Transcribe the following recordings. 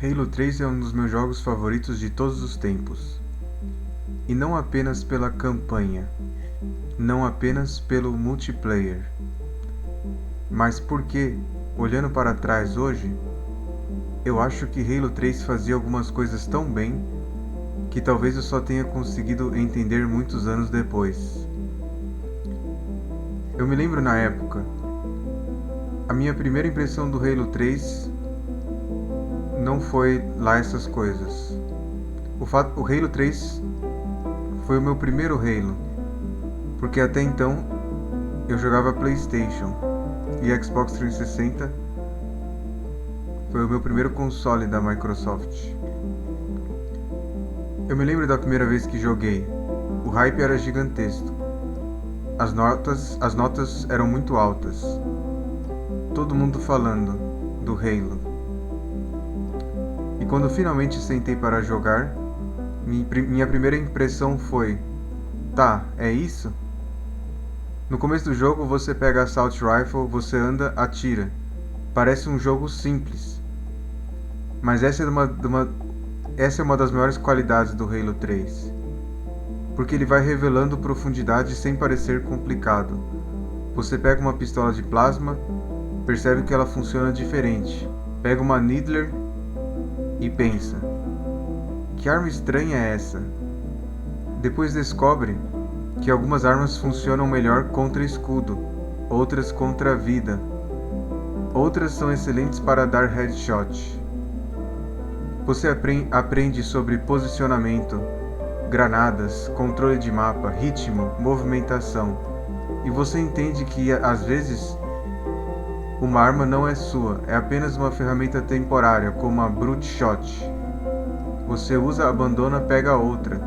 Halo 3 é um dos meus jogos favoritos de todos os tempos. E não apenas pela campanha, não apenas pelo multiplayer, mas porque, olhando para trás hoje, eu acho que Halo 3 fazia algumas coisas tão bem que talvez eu só tenha conseguido entender muitos anos depois. Eu me lembro na época, a minha primeira impressão do Halo 3 não foi lá essas coisas. O Halo 3 foi o meu primeiro Halo, porque até então eu jogava PlayStation e Xbox 360 foi o meu primeiro console da Microsoft. Eu me lembro da primeira vez que joguei. O hype era gigantesco. As notas eram muito altas. Todo mundo falando do Halo. E quando finalmente sentei para jogar, minha primeira impressão foi: tá, é isso? No começo do jogo você pega a Assault Rifle, você anda, atira. Parece um jogo simples. Mas essa é uma das maiores qualidades do Halo 3. Porque ele vai revelando profundidade sem parecer complicado. Você pega uma pistola de plasma, percebe que ela funciona diferente. Pega uma Needler e pensa: que arma estranha é essa? Depois descobre que algumas armas funcionam melhor contra escudo, outras contra vida. Outras são excelentes para dar headshot. Você aprende sobre posicionamento, granadas, controle de mapa, ritmo, movimentação. E você entende que, às vezes, uma arma não é sua, é apenas uma ferramenta temporária, como a Brute Shot. Você usa, abandona, pega outra.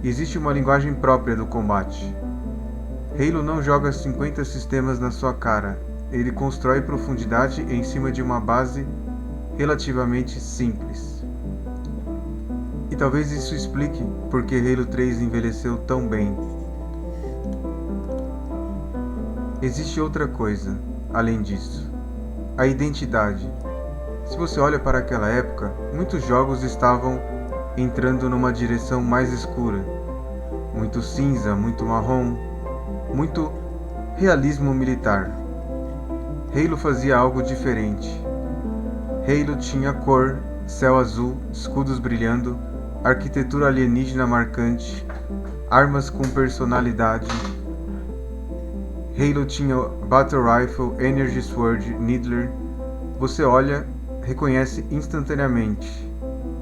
Existe uma linguagem própria do combate. Halo não joga 50 sistemas na sua cara. Ele constrói profundidade em cima de uma base relativamente simples. E talvez isso explique por que Halo 3 envelheceu tão bem. Existe outra coisa, além disso: a identidade. Se você olha para aquela época, muitos jogos estavam entrando numa direção mais escura. Muito cinza, muito marrom, muito realismo militar. Halo fazia algo diferente. Halo tinha cor, céu azul, escudos brilhando, arquitetura alienígena marcante, armas com personalidade. Halo tinha Battle Rifle, Energy Sword, Needler. Você olha, reconhece instantaneamente.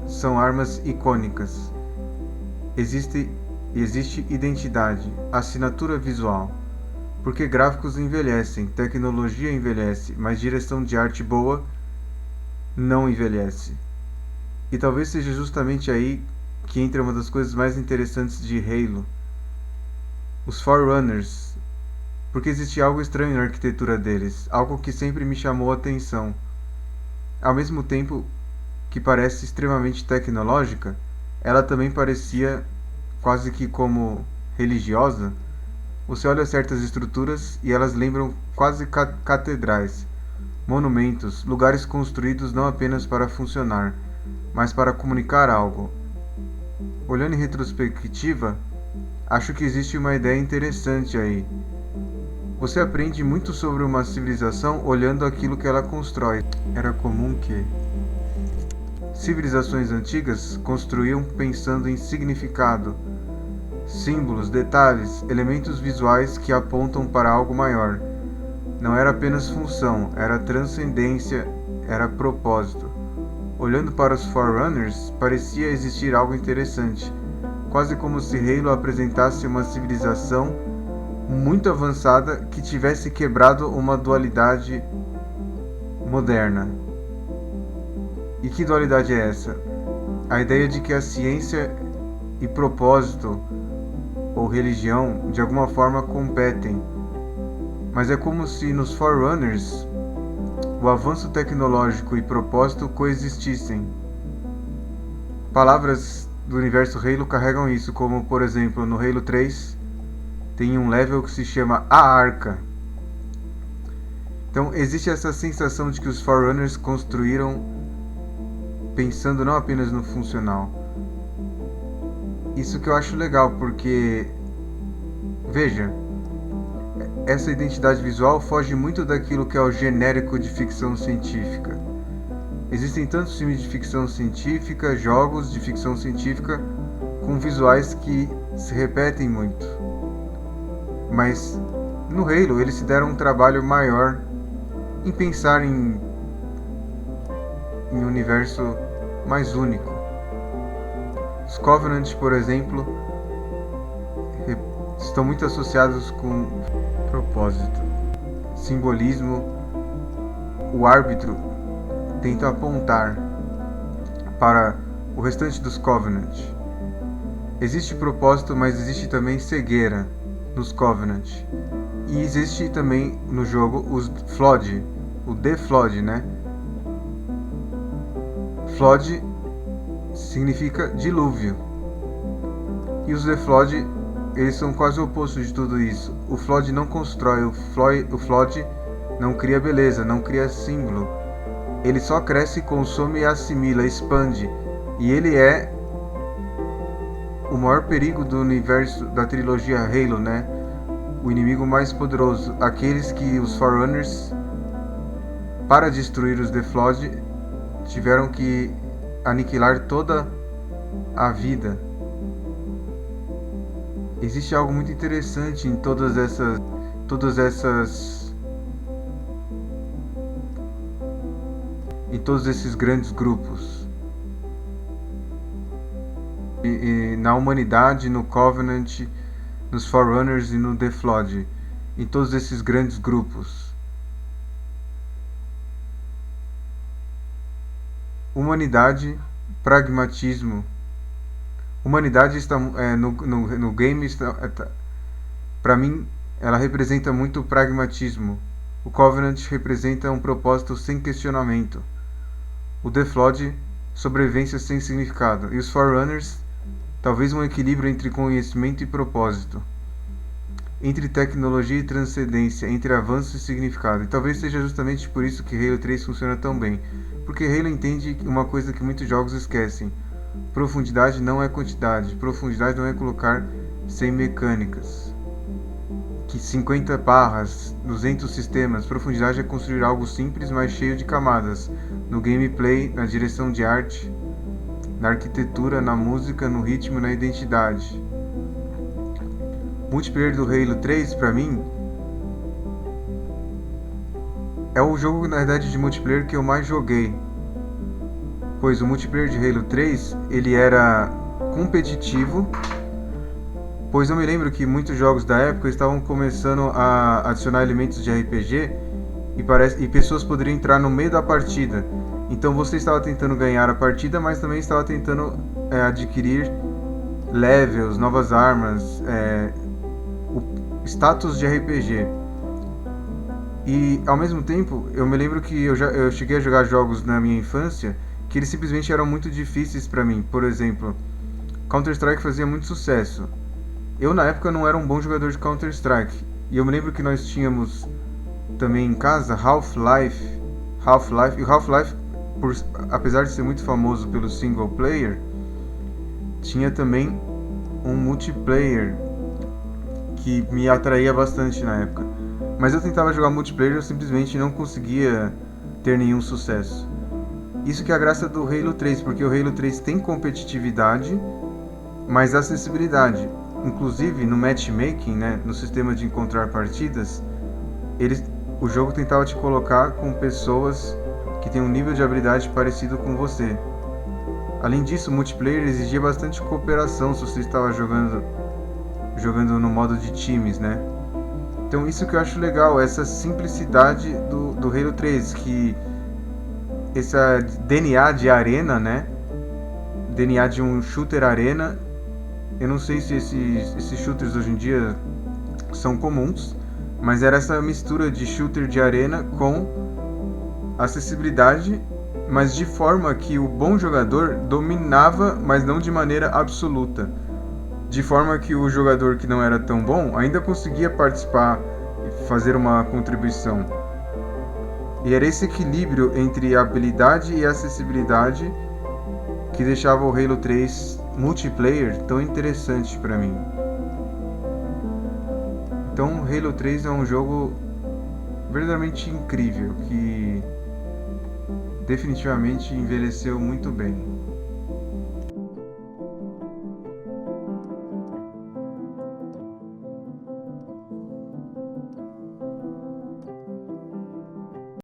São armas icônicas. Existe identidade, assinatura visual. Porque gráficos envelhecem, tecnologia envelhece, mas direção de arte boa não envelhece. E talvez seja justamente aí que entra uma das coisas mais interessantes de Halo: os Forerunners. Porque existe algo estranho na arquitetura deles, algo que sempre me chamou a atenção. Ao mesmo tempo que parece extremamente tecnológica, ela também parecia quase que como religiosa. Você olha certas estruturas e elas lembram quase catedrais, monumentos, lugares construídos não apenas para funcionar, mas para comunicar algo. Olhando em retrospectiva, acho que existe uma ideia interessante aí. Você aprende muito sobre uma civilização olhando aquilo que ela constrói. Era comum que civilizações antigas construíam pensando em significado, símbolos, detalhes, elementos visuais que apontam para algo maior. Não era apenas função, era transcendência, era propósito. Olhando para os Forerunners, parecia existir algo interessante, quase como se Halo apresentasse uma civilização muito avançada que tivesse quebrado uma dualidade moderna. E que dualidade é essa? A ideia de que a ciência e propósito ou religião de alguma forma competem. Mas é como se nos Forerunners o avanço tecnológico e propósito coexistissem. Palavras do universo Halo carregam isso, como por exemplo no Halo 3 tem um level que se chama A Arca. Então existe essa sensação de que os Forerunners construíram pensando não apenas no funcional. Isso que eu acho legal, porque, veja, essa identidade visual foge muito daquilo que é o genérico de ficção científica. Existem tantos filmes de ficção científica, jogos de ficção científica com visuais que se repetem muito. Mas no Halo eles se deram um trabalho maior em pensar em um universo mais único. Os Covenant, por exemplo, estão muito associados com propósito, simbolismo. O árbitro tenta apontar para o restante dos Covenant. Existe propósito, mas existe também cegueira nos Covenant. E existe também no jogo os Flood, o The Flood, né? Flood significa dilúvio. E os The Flood, eles são quase o oposto de tudo isso. O Flood não constrói, o Flood não cria beleza, não cria símbolo. Ele só cresce, consome e assimila, expande. E ele é o maior perigo do universo da trilogia Halo, né? O inimigo mais poderoso. Aqueles que os Forerunners, para destruir os The Flood, tiveram que aniquilar toda a vida. Existe algo muito interessante em todos esses grandes grupos. E na humanidade, no Covenant, nos Forerunners e no The Flood, em todos esses grandes grupos. Humanidade, pragmatismo. Humanidade está no game, para mim, ela representa muito o pragmatismo. O Covenant representa um propósito sem questionamento. O The Flood, sobrevivência sem significado. E os Forerunners, talvez um equilíbrio entre conhecimento e propósito, entre tecnologia e transcendência, entre avanço e significado. E talvez seja justamente por isso que Halo 3 funciona tão bem, porque Halo entende uma coisa que muitos jogos esquecem: profundidade não é quantidade, profundidade não é colocar 100 mecânicas, que 50 barras, 200 sistemas. Profundidade é construir algo simples, mas cheio de camadas, no gameplay, na direção de arte, na arquitetura, na música, no ritmo, na identidade. O multiplayer do Halo 3, pra mim, é o jogo, na verdade, de multiplayer que eu mais joguei. Pois o multiplayer de Halo 3, ele era competitivo, pois eu me lembro que muitos jogos da época estavam começando a adicionar elementos de RPG e pessoas poderiam entrar no meio da partida. Então você estava tentando ganhar a partida, mas também estava tentando adquirir levels, novas armas, o status de RPG. E ao mesmo tempo, eu me lembro que eu cheguei a jogar jogos na minha infância que eles simplesmente eram muito difíceis para mim. Por exemplo, Counter-Strike fazia muito sucesso. Eu na época não era um bom jogador de Counter-Strike. E eu me lembro que nós tínhamos também em casa Half-Life. E o Half-Life, apesar de ser muito famoso pelo single player, tinha também um multiplayer que me atraía bastante na época. Mas eu tentava jogar multiplayer e eu simplesmente não conseguia ter nenhum sucesso. Isso que é a graça do Halo 3, porque o Halo 3 tem competitividade, mas acessibilidade. Inclusive no matchmaking, né, no sistema de encontrar partidas, o jogo tentava te colocar com pessoas que têm um nível de habilidade parecido com você. Além disso, o multiplayer exigia bastante cooperação se você estava jogando no modo de times, né? Então isso que eu acho legal, essa simplicidade do Halo 3, que esse DNA de arena, né? DNA de um shooter arena. Eu não sei se esses shooters hoje em dia são comuns, mas era essa mistura de shooter de arena com acessibilidade, mas de forma que o bom jogador dominava, mas não de maneira absoluta. De forma que o jogador que não era tão bom ainda conseguia participar e fazer uma contribuição. E era esse equilíbrio entre habilidade e acessibilidade que deixava o Halo 3 multiplayer tão interessante para mim. Então, Halo 3 é um jogo verdadeiramente incrível, que definitivamente envelheceu muito bem.